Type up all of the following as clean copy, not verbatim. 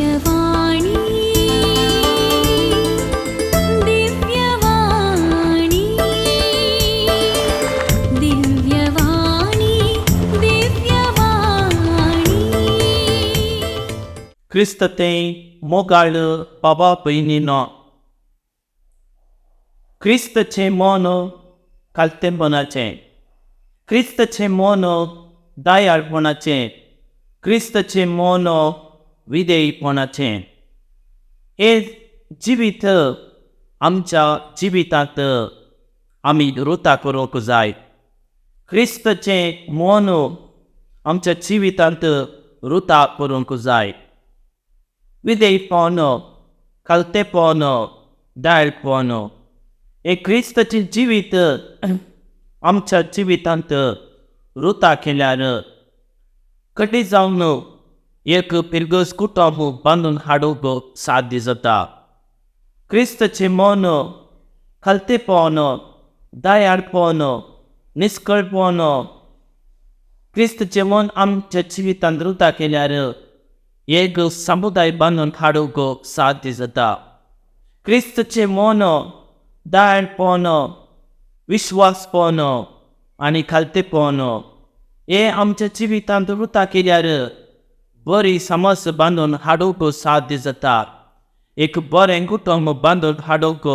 Divyavani Divyavani Divyavani Divyavani Cristo tem mogală baba pâinino. Cristo ce mono calte bonace. Cristo ce mono dai al bonace. Cristo ce mono videi bonace. हे जिवीत आमच्या जिवितात आम्ही रुता करूंक जाय. क्रिस्तचे mono आमच्या जिवितांत रुता करूंक जाय. विधेयपण कलतेपण दायळपण हे क्रिस्ताचे जिवीत आमच्या जिवितांत रुता केल्यार कधी जावन एक पिरगस कुटुंब बांदून हाडूंक साध्य जाता. क्रिस्ताचे मन कलतेपण दायळपण निष्कळपण क्रिस्ताचे मन आमच्या जिवितांत रुता केल्यार एक समुदाय बांदून हाडूंक साध्य जाता. क्रिस्ताचे मन दायळपण विश्वासपण आनी खालतेपण हे आमच्या जिवितांत रुता केल्यार बरी समज बांदून हाडूंक साध्य जाता. एक बरें कुटुंब बांदून हाडूंक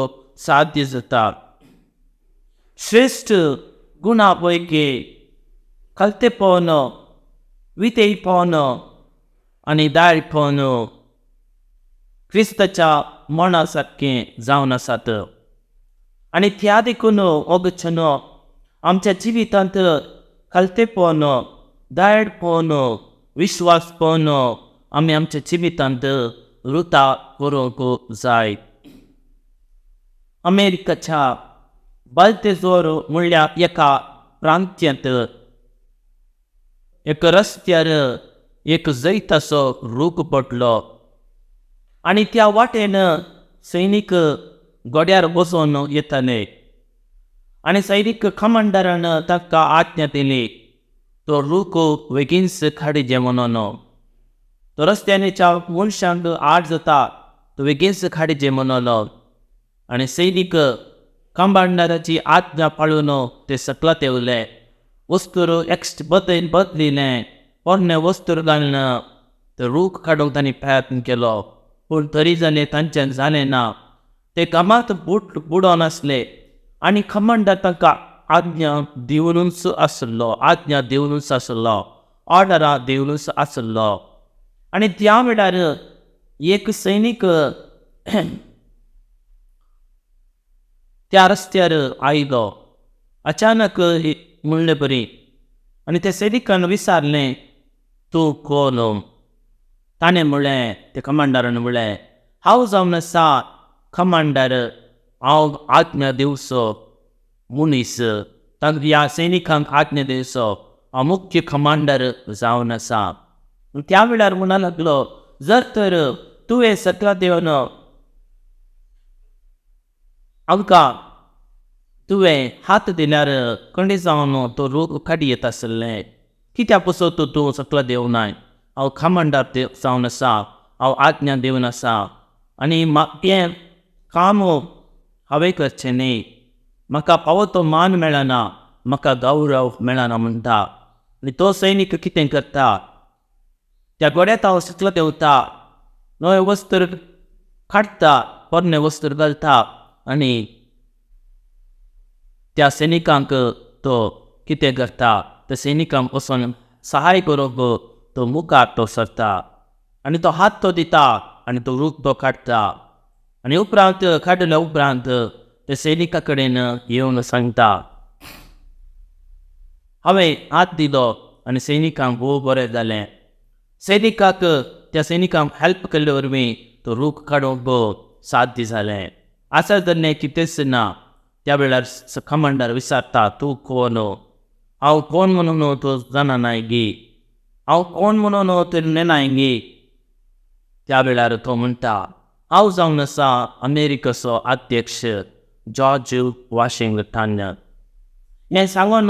साध्य जाता. श्रेष्ठ गुणां पैकी खालतेपण विधेयपण आनी दायळपण क्रिस्ताच्या मना सारकें जावन आसात. आनी त्या देखून वगचन आमच्या जिवितांत कलतेपण दायळपण विश्वासपण आमी आमच्या जिवितांत रुता करूंक जाय. अमेरिकेच्या बाल्तेजोर म्हणल्या एका प्रांत्यांत एक रस्त्यार एक जैताचो रूख पडलो आनी त्या वाटेन सैनीक गोड्यार बसून येताले आनी सैनीक कमांडरान तांकां आज्ञा दिली तो रूख बेगीनच काडचे म्हणून. तो रस्त्याच्या मनशांक आड जाता तो बेगीनच काडचे म्हणून. आनी सैनीक कमांडराची आज्ञा पाळून ते सकलात येवले. वस्तूर बदलिले पोरणे वस्तूर घालून तो रूख काडूंक तांणी प्रयत्न केलो पूण तरी जालें तांच्यान जालें ना. ते कामात बुडोन आसले आनी कमांडर तांकां आज्ञा दिवनूच आसलो ऑर्डरां दिवनूच आसलो. आनी त्या वेळार एक सैनीक त्या रस्त्यार आयलो. अचानक म्हणलें बरी आनी त्या सैनिकान विचारलें तूं कोण. ताणें म्हणलें त्या कमांडरान म्हणलें हांव जावन आसा कमांडर हांव आज्ञा दिवचो मनीस. ह्या सैनिकांक आज्ञा दिवचो हांव मुख्य कमांडर जावन आसा. त्या वेळार म्हणूंक लागलो जर तर तुवें सकलात येवन आमकां तुवें हात दिल्यार कणी जावन तो रूख काडी येता आसलें. कित्याक पासून तूं सकलात येवनाय. हांव कमांडर जावन आसा हांव आज्ञा दिवन आसा आनी हें काम हांवें करचें न्ही. म्हाका फावो तो मान मेळना म्हाका गौरव मेळना म्हणटा. आनी तो सैनीक कितें करता त्या गोड्यात हांव सकलात येवता नवे वस्त्र काडटा पोरणे वस्त्र घालता आनी त्या सैनिकांक तो कितें करता त्या सैनिकांक वचून सहाय करूंक तो मुखार तो सरता आनी तो हात तो दिता आनी तो रूख तो काडटा. आनी उपरांत काडल्या उपरांत त्या सैनिका कडेन येवन सांगता हांवें हात दिलो आनी सैनिकांक खूब बरें जालें. सैनिकाक त्या सैनिकांक हेल्प केल्ले वरवीं तो रूख काडूंक साध्य जालें. आसा जाल्लें कितेंच ना. त्या वेळार कमांडर विचारता तूं कोण. हांव कोण म्हणून तूं जाणनाय गी. हांव कोण म्हणून तूं नेनाय गी. त्या वेळार तो म्हणटा हांव जावन आसा अमेरिकेचो अध्यक्ष जॉर्ज वॉशिंग्टन. हें सांगून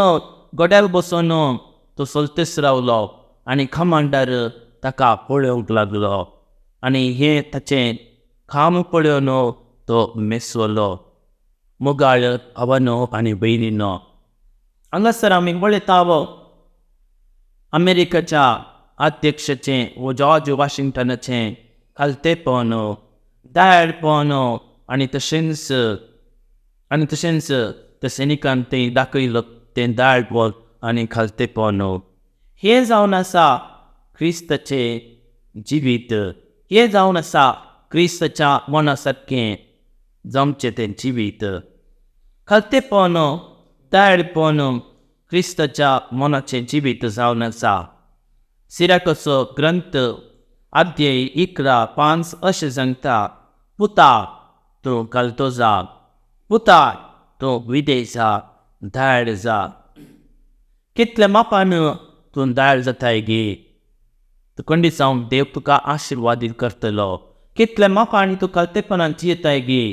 गोड्यार बसून तो चलतेच रावलो आनी कमांडर ताका पळोवंक लागलो आनी हें ताचें खाम पळोवन तो मेसवलो. मोगाळ भावांनो आनी भयणींनो, हांगासर आमी पळयताव अमेरिकेच्या अध्यक्षाचें जॉर्ज वॉशिंग्टनाचें खालतेपण, दायळपण आनी तशेंच त्या सैनिकान तें दाखयलो तें दायळपण आनी खालतेपण. हें जावन आसा क्रिस्ताचें जिवीत. हें जावन आसा क्रिस्ताच्या मना सारकें जमचें तें जिवीत. खालतेपण, दायळपण क्रिस्ताच्या मनाचें जिवीत जावन आसा. सिराकचो ग्रंथ अध्याय 11:5 अशें सांगता, पुता तूं घालतो जा, पुता तूं विधेय जा, दायळ जा. कितल्या मापान तूं दायळ जाताय गे, खंडी जावन देव तुका आशिर्वादीत करतलो. कितल्या मापान तूं खालतेपणान जियेताय गे,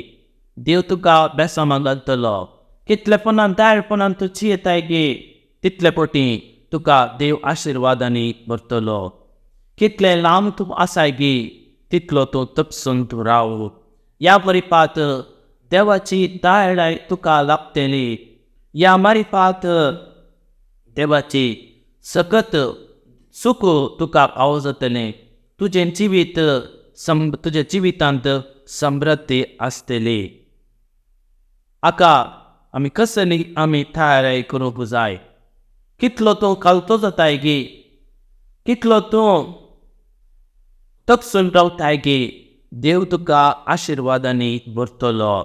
देव तुका बेसामां घालतलो. कितलेपणान दायळपणान तूं जियेताय गे, तितले पटी तुका देव आशिर्वादांनी भरतलो. कितले लांब तूं आसाय गे, तितलो तूं तपसून तूं राव. ह्या मारिफात देवाची दायळाय तुका लाभतली. ह्या मारिफात देवाची सकत सुख तुका फावो जातलें. तुजें तुज्या जिवितांत समृद्धी आसतली. हाका आमी कसली आमी तयारी करूंक जाय. कितलो तूं खालतो जाताय गे, कितलो तूं तपसून रावताय गे, देव तुका आशिर्वादांनी भरतलो.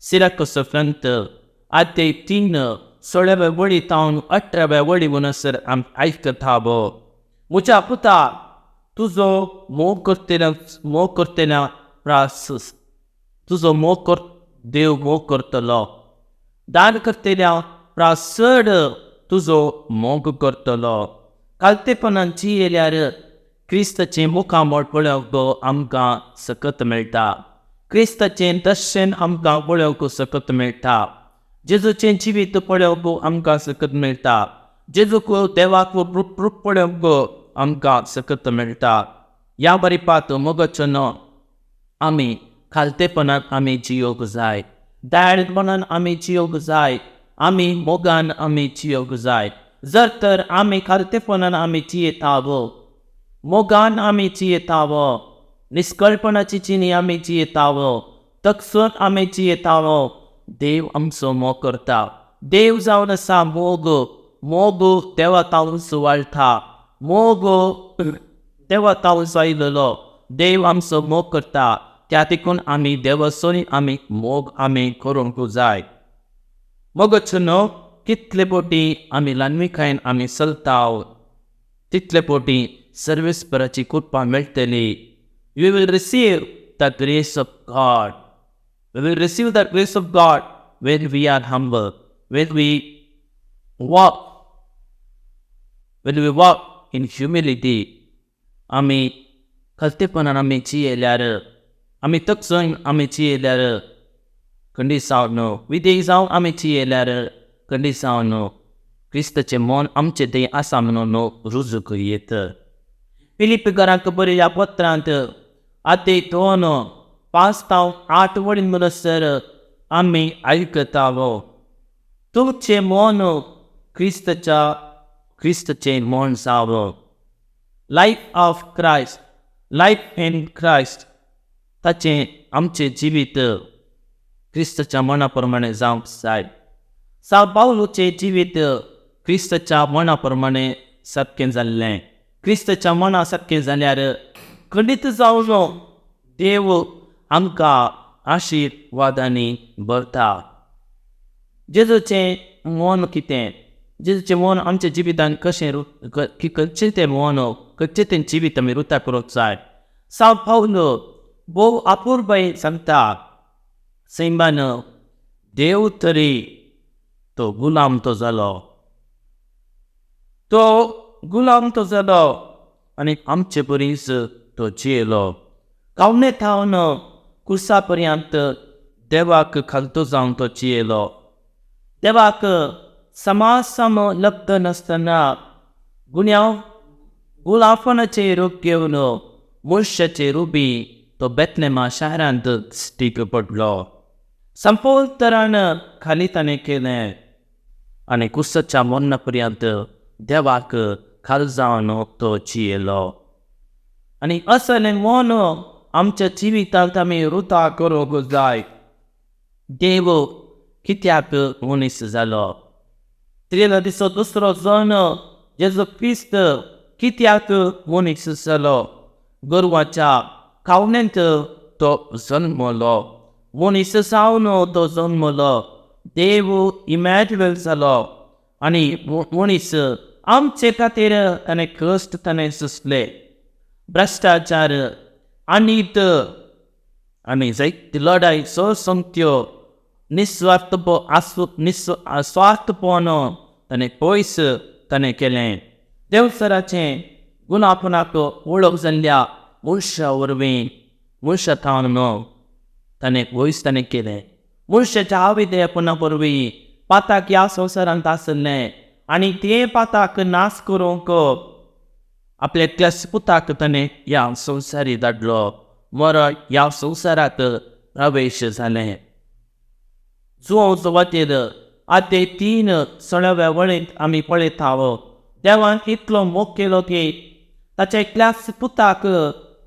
सिराकचो ग्रंथ अध्याय 3 16व्या वळी तावन 18व्या वळी म्हणसर आमी आयकताव, म्हज्या पुता तुजो मोग करतना तुजो देव मोग करतलो. दान करतना चड तुजो मोग करतलो. खालतेपणान जियेल्यार क्रिस्ताचें मुखामळ पळोवंक आमकां सकत मेळटा. क्रिस्ताचें दर्शन आमकां पळोवंक सकत मेळटा. जेजूचें जिवीत पळोवंक आमकां सकत मेळटा. जेजूक देवाक रूप पळोवंक आमकां सकत मेळटा. ह्या मारिफात मोगाचें आमी खालतेपणान आमी जियोंक जाय, दायळपणान आमी जियोंक जाय, आमी मोगान आमी जियोंक जाय. जर तर आमी खालतेपणान आमी जियेताव, मोगान आमी जियेताव, निश्कळपणाची जिणी आमी जियेताव, तकसून आमी जियेताव, देव आमचो मोग करता. देव जावन आसा मोग. मोग देवा तावन सुवाळटा. मोग देवा तावन आयिल्लो. देव आमचो मोग करता. त्या देखून आमी देवासोनी आमी मोग आमी करूंक जाय. मोगाचो कितले पोटी आमी ल्हानविकायेन आमी चलताव, तितले पोटी सर्वेस्पराची कृपा मेळटली. We will receive the grace of God. We will receive the grace of God when we are humble, when we walk in humility. आमी खालतेपणान आमी जियेल्यार, आमी तकसून आमी जियेल्यार खंडी जावन विधेय जावन आमी जियेल्यार खंडी जावन क्रिस्ताचें मन आमचें तें आसा म्हणून रुजूक येता. फिलिपिकारांक बरयल्या पत्रांत अध्याय 2:5-8 वळी म्हणसर आमी आयकताव, तुमचें मन क्रिस्ताचें मन जाव. लायफ इन क्रायस्ट ताचें आमचें जिवीत क्रिस्ताच्या मना प्रमाणे जावंक जाय. पावलोचें जिवीत क्रिस्ताच्या मना प्रमाणे सारकें जाल्लें. क्रिस्ताच्या मना सारकें जाल्यार खंडीत जावन देव आमकां आशिर्वादांनी भरता. जेजूचें मन कितें? जेजूचें मन आमच्या जिवितांत खंयचें तें मन, खंयचें तें जिवीत आमी रुता करूंक जाय. पावलो भोव आपुरबायेन सांगता, सैमान देव तरी तो गुलाम तो जालो आनी आमचे बरीच तो जियेलो. कावणे थावन कुर्सा पर्यंत देवाक खालतो जावन तो जियेलो. देवाक समासम लब्ध नासतना गुलाफानाचें रूप घेवन मनशाचे रुबी तो बेतलेमा शारांत स्टीक पडलो. संपूर्ण तरान खाली ताणें केलें आनी कुसच्या मरणा पर्यंत देवाक खाल जावन तो जियेलो. आनी असलें मन आमच्या जिवितांत आमी रुता करूंक जाय. देव कित्याक मनीस जालो? त्रेला दिसो दुसरो जण जेजू क्रिस्त कित्याक मनीस जालो? गोरवाच्या खावण्यांत तो जल्मलो. मनीस जावन तो जल्मलो. देव इमॅन्युएल जालो आनी मनीस आमचे खातीर ताणें कश्ट ताणें सोंसले. भ्रश्टाचार आनीत आनी जायत्यो लढाई सोंसत्यो स्वार्थपण ताणें पयस ताणें केलें. देवसराचें गुणापणाक वळख जाल्ल्या मनशा वरवीं मनशा थावन ताणें वयस ताणें केलें. मनशाच्या अविधेयपणा वरवीं पाताक ह्या संवसारांत आसलें आनी ते पाताक नाश करूंक आपल्या एकल्या पुताक ताणें ह्या संवसारी धाडलो. मरण ह्या संवसाराक प्रवेश जालें. जुंवचे वाटेर आते 3 सळाव्या वळेंत आमी पळयता. देवान इतलो मोग केलो की ताच्या एकल्याच पुताक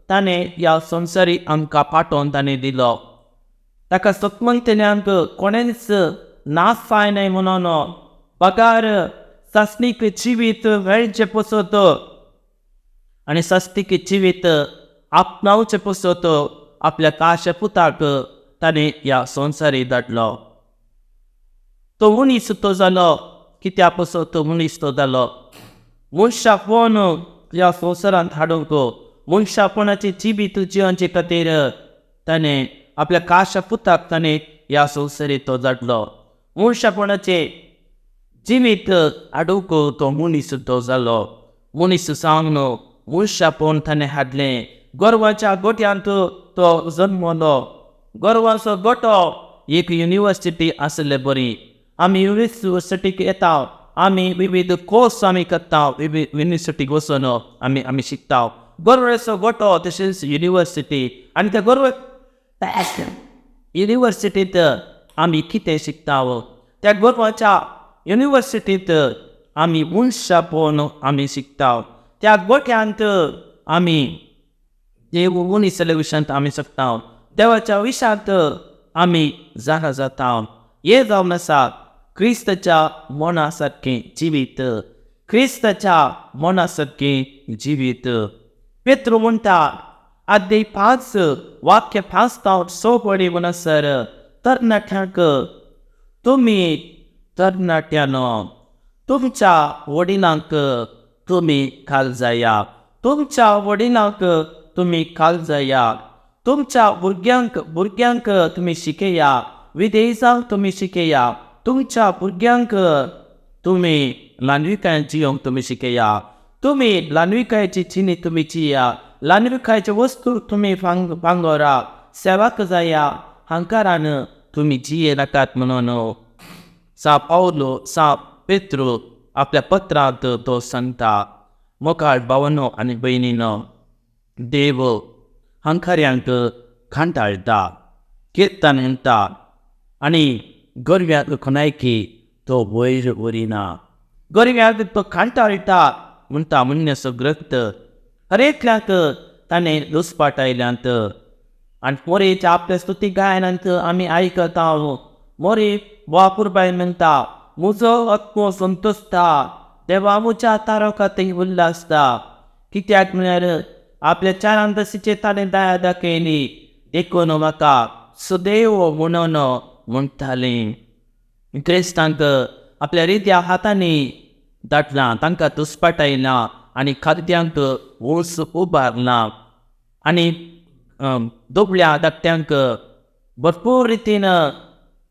ताणें ह्या संवसारी आमकां पाठोवन ताणें दिलो. ताका सकमंतल्यांक कोणेंच नाश जायनाय म्हणून पगार सासणीक जिवीत मेळचें पसत आनी सासणीक जिवीत आपणावचें पसत आपल्या काश्या पुताक ताणें ह्या संवसारी धाडलो. तो मनीस तो जालो कित्या पसत तो मनीस तो जालो? मनशापण ह्या संवसारांत हाडूंक मनशापणाचें जिवीत जियोवचे खातीर ताणें आपल्या काश्या पुताक ताणें ह्या संवसारीत तो धाडलो. मनशापणाचें जिवीत हाडूंक तो मनीस तो जालो. मनीस जावन मनशापण ताणें हाडलें. गोरवाच्या गोट्यांत तो जल्मलो. गोरवाचो गोठो एक युनिवर्सिटी आसले बरी. आमी युनिवर्सिटीक येता, आमी विविध कोर्स आमी करता, युनिवर्सिटीक वचून आमी शिकता. गोरवाचो गोठो तशेंच युनिवर्सिटी आनी त्या गोरवा युनिवर्सिटींत आमी कितें शिकता? त्या गोरवाच्या युनिवर्सिटींत आमी मनशापण आमी शिकता. त्या गोठ्यांत आमी देव मनीस जाल्या विशयांत आमी शिकता. देवाच्या विशयांत आमी जाणा जाता. हे जावन आसा क्रिस्ताच्या मना सारकें जिवीत. क्रिस्ताच्या मना सारकें जिवीत. पेत्र म्हणटा आद्य 5 वाक्य 5 पडी म्हणसर तरणाट्यांक तुमी तरणाट्यानो तुमच्या वडिलांक तुमी खाल जाया. तुमच्या वडिलांक तुमी खाल जाया. तुमच्या भुरग्यांक तुमी शिकया. विधेयजांक तुमी शिकया. तुमच्या भुरग्यांक तुमी ल्हानविकाय जियोंक तुमी शिकया. तुमी ल्हानविकायची चिनी तुमी जिया. ल्हानविकायचे वस्तू तुमी भांगरा. सेवाक जाया. हंकारान तुमी जिये नाकात म्हणून सा पावलो सा पेत्रू आपल्या पत्रांत तो सांगता. मोगाळ भावांनो आनी भयणींनो, देव हंकार्यांक खांटाळटा, किर्तन म्हणटा आनी गोरव्याक खोनायकी तो वयर व्हरिना. गोरव्याक तो खांटाळटा म्हणटा मन्यसो ग्रस्त हरेकल्याक ताणें दुस्पाट आयल्यांत आनी मोरेच्या आपल्या स्तुती गायनांत आमी आयकता. मोरे वापुरबाय म्हणटा म्हजो आत्मो संतोसता, देवा म्हज्या तारकांतय उल्हासता. कित्याक म्हळ्यार आपल्या चारांदशीचेर ताणें दया दाखयली देखून म्हाका सदैव म्हणून म्हणटालीं. क्रिस्तांक आपल्या रित्या हातांनी धाडलां, तांकां दुस्पाट आयलां आनी खाद्यांक उल्स उबारलां आनी दुबळ्या धाकट्यांक भरपूर रितीन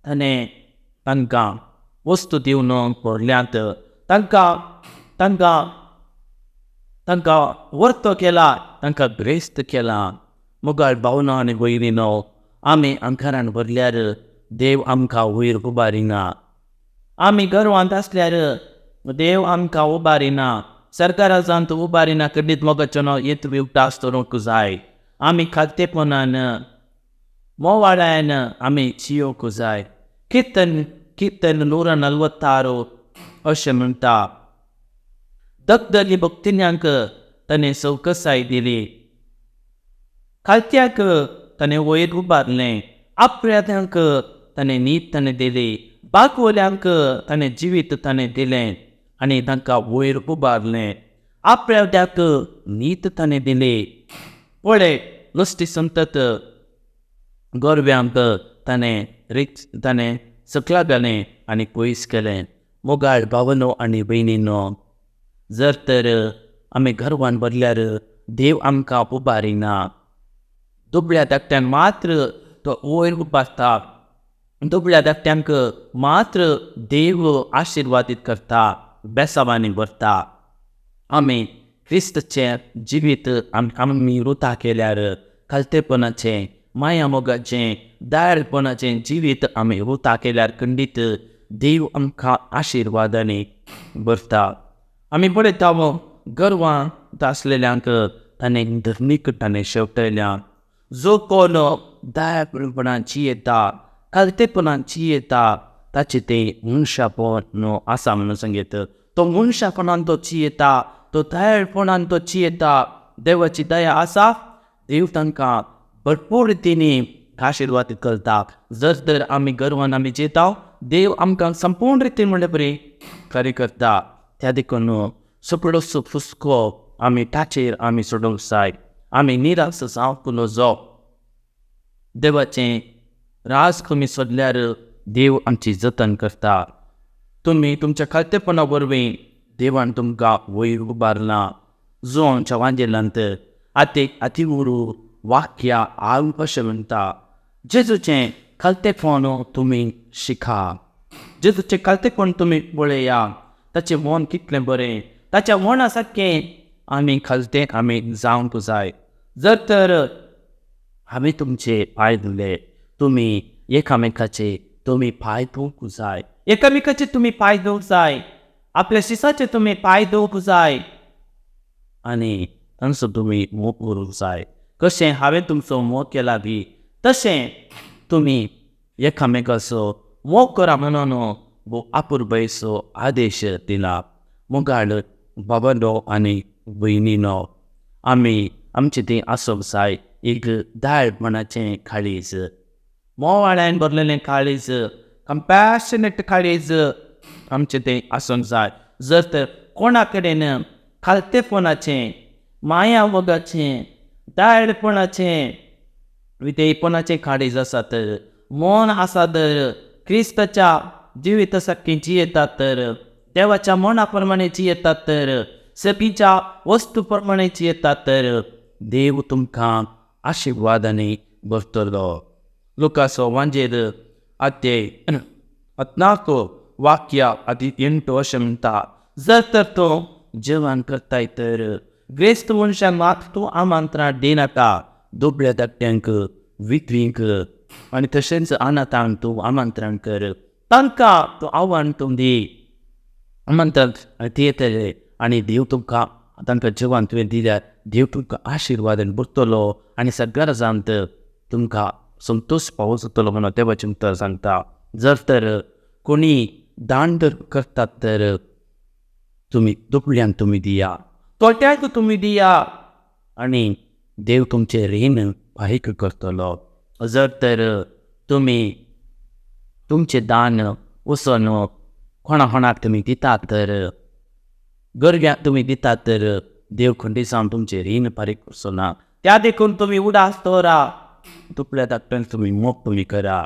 ताणें तांकां वस्तू दिवन व्हरल्यांत. तांकां वर्त केला, तांकां ग्रेस्त केला. मोगाळ भावनो आनी भयणीनो, आमी अंकारान भरल्यार देव आमकां वयर उबारिना. आमी गर्वांत आसल्यार देव आमकां उबारिना. सरकारान तूं उबारिना कड्डीत मोगाचो येत विवटास करूंक जाय. आमी खालतेपणान मोवाळ्यान आमी जियोंक जाय. कीर्तन 146 अशें म्हणटा, दगदली भक्तिन्यांक ताणें सवकसाय दिली, खालत्यांक ताणें वयर उबारलें, आपल्याक ताणें न्हीद ताणें दिली, बागवल्यांक ताणें जिवीत ताणें दिलें आनी तांकां वयर उबारलें. आपल्याक न्हीद ताणें दिली. पळय, नुस्तें संतत गोरव्यांक ताणें सकला घालें आनी पयस केलें. मोगाळ भावनो आनी भयणीनो, जर तर आमी गर्वान भरल्यार देव आमकां उबारिना. दुबळ्या धाकट्यांक मात्र तो वयर उबारता. दुबळ्या धाकट्यांक मात्र देव आशिर्वादीत करता, बेसावांनी भरता. आमी क्रिस्ताचें जिवीत आमी रुता केल्यार खालतेपणाचें, माया मोगाचें, दयाळपणाचें जिवीत आमी रुता केल्यार खंडीत देव आमकां आशिर्वादांनी भरता. आमी पळयता गर्वांत आसलेल्यांक ताणें धर्मीक ताणें शेवटयल्या. जो कोण दयाळपणान जियेता, खालतेपणान जियेता, ताचें तें मनशापण आसा म्हणून सांगीत. तो मनशापणान तो जियेता, तो दयाळपणान तो जियेता, देवाची दया आसा, देव तांकां भरपूर रितीनी आशिर्वादीत करता. जर तर आमी गर्वान आमी जियेता, देव आमकां संपूर्ण रितीन म्हणल्यार बरी कार्य करता. त्या देखून सगळो फुस्को आमी ताचेर आमी सोडूंक जाय. आमी निराश जावंक नजो. देवाचें राज कमी सोडल्यार देव आमची जतन करता. तुमी तुमच्या खालतेपणा वरवीं देवान तुमकां वयर उबारलां. जोनच्या वांजेलांत आतिवरू वाक्या हांव अशें म्हणटा, जेजूचें खालतेपण तुमी शिका. जेजूचें खालतेपण तुमी पळया. ताचें मन कितलें बरें, ताच्या मना सारकें आमी खालते आमी जावंक जाय. जर तर हांवें तुमचे पांय धुले, तुमी एकामेकाचे तुमी पांय धुवंक जाय. एकामेकाचे तुमी पांय धुवंक जाय. आपल्या शिसाचे तुमी पांय धुवंक जाय आनी तांचो तुमी मोग करूंक जाय. कशें हांवें तुमचो मोग केला बी तशें तुमी एकामेकाचो मोग करा म्हणून आपुरबायेचो आदेश दिला. मोगाळ भावनो आनी भयणीनो, आमी आमचें तें आसूंक जाय एक दयाळपणाचें काळीज, मोवाळ्यान भरलेलें काळीज, कंपॅशनेट काळीज आमचें तें आसूंक जाय. जर तर कोणा कडेन खालतेपणाचें, माया मोगाचें, दयाळपणाचें, विधेयपणाचें काळीज आसा तर, मन आसा तर, क्रिस्ताच्या जिविता सारकें जियेतात तर, देवाच्या मना प्रमाणे जियेतात तर, सगळीच्या वस्तू प्रमाणे जियेतात तर, देव तुमकां आशिर्वादांनी भरतलो. लुकाचो वांजेर अध्याय 14 वाक्य 8 अशें म्हणटा, जर तर तूं जेवण करताय तर ग्रेस्त मनशांक मात तूं आमंत्रण दिनाका. दुबळ्या धाकट्यांक, विधवींक आनी तशेंच अनाथांक तूं आमंत्रण कर. तांकां तूं आव्हान दी. आमंत्रण दियेतले आनी देव तुमकां तांकां जेवण तुवें दिल्यार देव तुमकां आशिर्वादान भरतलो आनी सगळ्या राजांत तुमकां संतोश पावो जातलो म्हणून देवाचें उतर सांगता. जर तर कोणी दान करतात तर तुमी दुबळ्यांक तुमी दिया, तोट्यांक तुमी दिया आनी देव तुमचें रीण फारीक करतलो. जर तर तुमी तुमचें दान वचोन कोणाक तुमी दितात तर, गरग्यांक तुमी दितात तर देव खंडी जावन तुमचें रीण फारीक करचो ना. त्या देखून तुमी उदास दवरा. दुबळ्या धाकट्यांक तुमी मोग तुमी करा.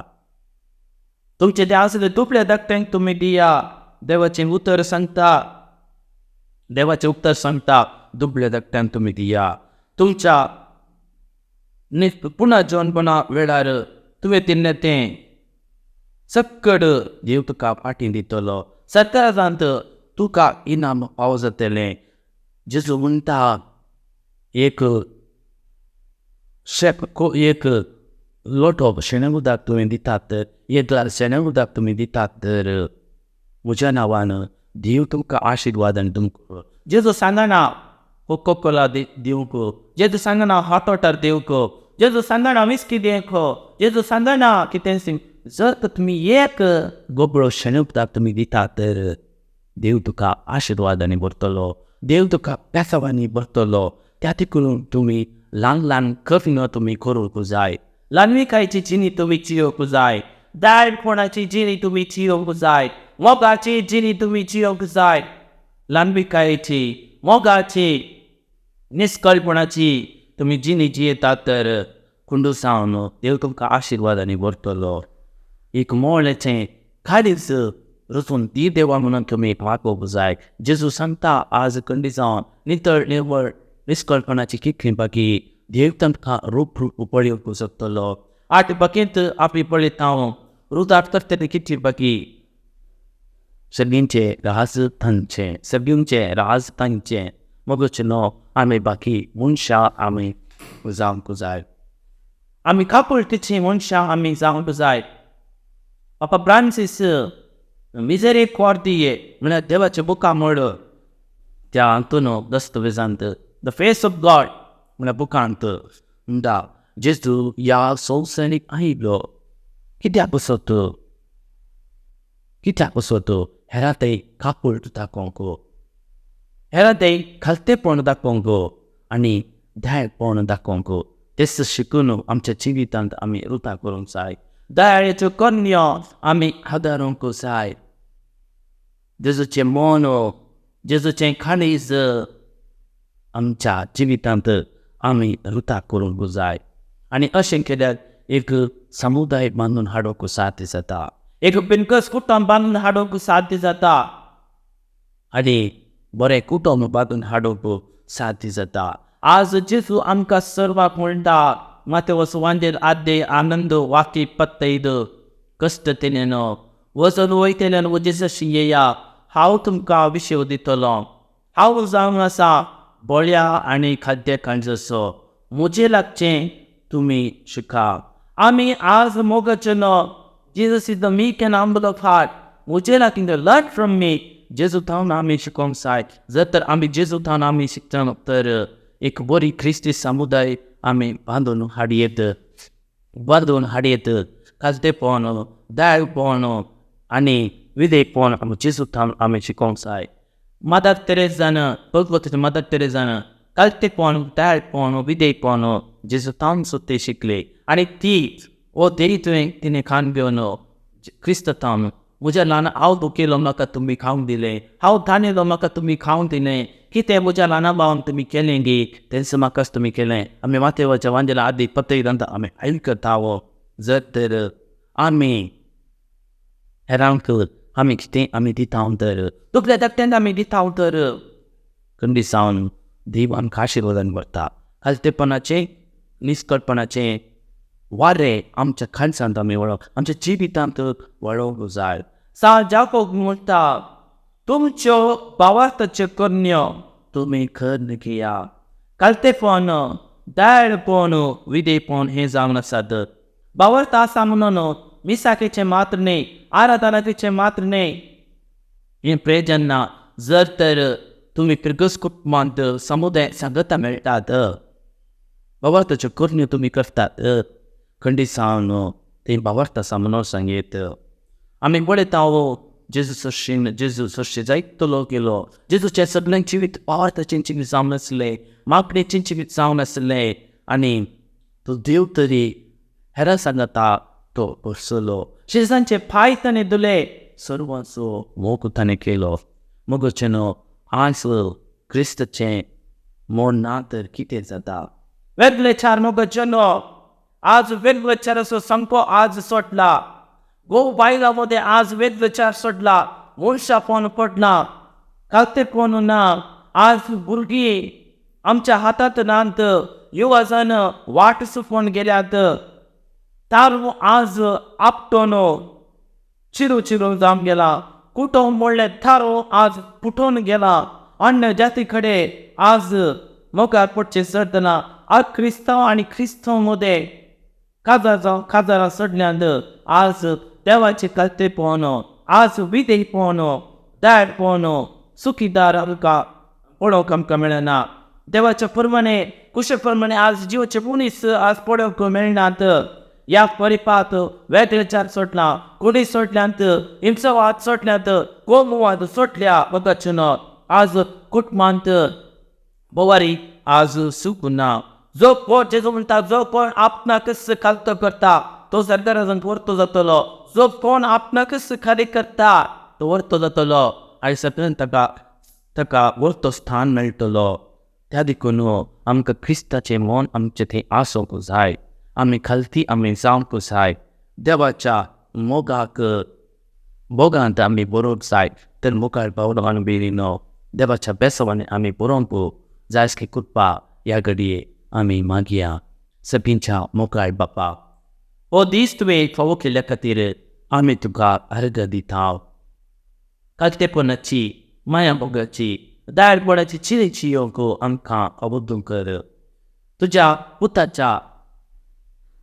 तुमचे देव आसले दुबळ्या धाकट्यांक तुमी दिया. देवाचें उतर सांगता दुबळ्या धाकट्यांक तुमी दिया. तुमच्या पुन्हा जेवणपणा वेळार तुवें दिल्लें तें सकट देव तुका फाटीं दितलो. सरकारांत तुका इनाम पावो जातलें. जेजू म्हणटा, एक लोटो शेण्या उदक तुवें दितात तर, एक ग्लास शेण्या उदक तुमी दितात तर, म्हज्या नांवान देव तुमकां आशिर्वादान तुमकां जेजू सांगना कोको कोला दिवंक जेजू सांगना हॉट वॉटर दिवंक जेजू सांगना विस्की दिवंक जेजू सांगना कितें सिंग जर तर तुमी एक गोबळो शेणुपताक तुमी दिता तर देव तुका आशिर्वादांनी भरतलो देव तुका पेसावांनी भरतलो त्या देखून तुमी ल्हान ल्हान कर्म तुमी करूंक जाय ल्हानविकायेची जिणी तुमी जियोंक जाय दायडपणाची जिणी तुमी जियोंक जाय मोगाची जिणी तुमी जियोंक जाय ल्हानविकायेची मोगाची निश्कळपणाची तुमी जिणी जियेतात तर कुंडू सावन देव तुमकां आशिर्वादांनी भरतलो एक मोळेचें काळीज रचून दी देवा म्हणून तुमी वागोवंक जाय जेजू सांगता आज कंडी जावन नितळ निवळ निश्कळपणाची कितली बाकी देव तुमकां रूप पळोवंक शकतलो आठ बाकींत आपली पळयत हांव रुदाट करतले कितली बाकी सगळींचे राज तांचे सगळींचे राज तांचे मगच न्हू आमी बाकी मनशां आमी जावंक जाय आमी कापुळटीची मनशां आमी जावंक जाय पापा फ्रांसीस मिसेरिकॉर्डिये म्हळ्यार देवाच्या बुकां म्हण त्या हातून दस्तवेजांत द फेस ऑफ गॉड म्हळ्यार बुकांत म्हणटा जेजू ह्या संवसारीक आयिल्लो कित्याक वसत हेरां ते कापूळ दाखोवंक हेरां ते खालतेपण दाखोवंक आनी दायळपण दाखोवंक तेच शिकून आमच्या जिवितांत आमी रुतां करूंक जाय दयाळेच्यो कन्या आमी आदारूंक जाय जेजूचें मन जेजूचें काळीज आमच्या जिवितांत आमी रुतां करूंक जाय आनी अशें केल्यार एक समुदाय बांदून हाडूंक साध्य जाता एक पिनकस कुटुंब बांदून हाडूंक साध्य जाता आनी बरें कुटुंब बांदून हाडूंक साध्य जाता आज जेजू आमकां सर्वाक म्हणटा मातेवस वांजेर आद्य आनंद वाकी पत्तैद कष्ट तेनेन वचून वयतल्यान जेजूशी येया हांव तुमकां विशय दितलो हांव जावन आसा बळ्या आनी खाद्य कांजसो म्हजें लागचें तुमी शिका आमी आज मोगाचें न्हू Jesus is the meek and humble of heart. म्हजें लागीं लर्न फ्रॉम मी जेजू थावन आमी शिकोवंक जाय जर तर आमी जेजू थावन आमी शिकता तर एक बरी ख्रिस्ती समुदाय आमी बांदून हाडयेत खालतेपण दयाळपण आनी विधेयपण आमी जेजू थावन आमी शिकोवंक जाय मदर तेरेजान भगवतीच्या मदर तेरेजान खालतेपण दयाळपण विधेयपण जेजू थावन सुद्दां शिकले आनी ती ओ देरी तुवें तिणें खावन घेवन क्रिस्त थावन म्हज्या ल्हाना हांव दुखयलो म्हाका तुमी खावंक दिलें हांव धांयलो म्हाका तुमी खावंक दिलें कितें म्हज्या ल्हाना भावान तुमी केलें गे तेंच म्हाकाच तुमी केलें आमी मातेवाच्या वांजेला आदी पत्तयदांत आमी आयकतावो जर तर आमी हेरांक आमी कितें आमी दिताव तर दुखल्या धाकट्यांक आमी दिताव तर खंडी सावन देव आमकां आशिर्वादान भरता खालतेपणाचें निश्कळपणाचें वारें आमच्या खालसांत आमी वळोवप आमच्या जिवितांत वळोवंक जाय सा जाकोब म्हणटा तुमच्यो भावार्थाच्यो कन्या तुमी खर घेया खालतेपण दयाळपण विधेयपण हें जावन आसात भावार्थ आसा म्हणून मिसाकेचें मात्र न्ही आराधनाचें मात्र न्ही हें प्रेजन ना जर तर तुमी पिरगस कुटुंबांत समुदाय सांगता मेळटात भावार्थाच्यो कन्या तुमी करतात खंडी सावन ते भावार्थ आसा म्हणून सांगेत आमी पळयता जेजू सश्रीन जेजू सश्री जायतो लोक गेलो जेजूचें सगळें जिवीत भावार्थाचें जिवीत जावन आसलें मागणेचें जिवीत जावन आसलें आनी तो देव तरी हेरां सांगता तो भरसलो शेजांचे पांय ताणें धुले सर्वांचो मोग ताणें केलो मगचें न्हू आज क्रिस्ताचें मोड ना तर कितें जाता वेगळेचार मगचें न्हू आज वेगवेगळ्याचो संको आज सोडला गो बायलांमध्ये आज वेगवेगळ्याचार सोडला मनशापण पडला खालतेपण ना आज भुरगीं आमच्या हातांत नात युवजन वाट सुटून गेल्यात तारू आज आपटोन चिरू जावन गेला कुटुंब म्हणलें थारो आज फुटून गेला अन्य जाती कडेन आज मोगार पडचें सरतना आज क्रिस्तांव आनी क्रिस्तांव मदें काजारां सडल्यान आज देवाचें खालतेपण आज विधेयपण दायळपण सुखीदार आमकां पळोवंक आमकां मेळना. देवाच्या प्रमाणे कुशे प्रमाणे आज जिवचे मनीस आज पळोवंक मेळनात. ह्या परिपात वेगळेचार सोडला, कोणी सोडल्यांत, हिंसवाद सोडल्यांत, कोमवाद सोडल्या वगचन आज कुटुंबांत बोवारी आज सुख ना. जो कोण जेजू म्हणटा, जो कोण आपणाकच खालतो करता तो सरदारांत वरतो जातलो. जो कोण आपणाकच खाली करता तो वरतो जातलो आनी सगळ्यांत ताका वरतो स्थान मेळटलो. त्या देखून आमकां क्रिस्ताचें मन आमचे थंय आसूंक जाय. आमी खालती आमी जावंक जाय. देवाच्या मोगांत आमी बरोवंक जाय. तर मुखार पावलो आनी बेगिनो देवाच्या बेसवांनी आमी बरोवंक जाय आसली कृपा ह्या घडये आमी मागया. सगळींच्या मुखार बापा, हो दीस तुवें फावो केल्ल्या खातीर आमी तुका अर्घ दिता. कालतेपणाची, माया मोगाची, दायळपणाची चिरेची योग आमकां अवधूं कर. तुज्या पुताच्या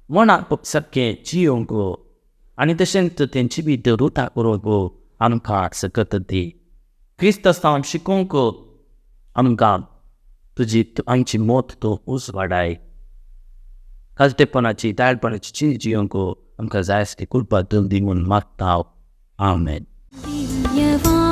मनाक सारकें जियोंक आनी तशेंच तेंची भितर रुतां करूंक आमकां सकत दी. क्रिस्त सावन शिकोवंक आमकां आमची मोत तूं उजवाडाय. कालतेपणाची, दायळपणाची चिरी जियोंक आमकां जाय आसली कृपा तूं दी म्हूण मागता. आमेन. दिव्यवाणी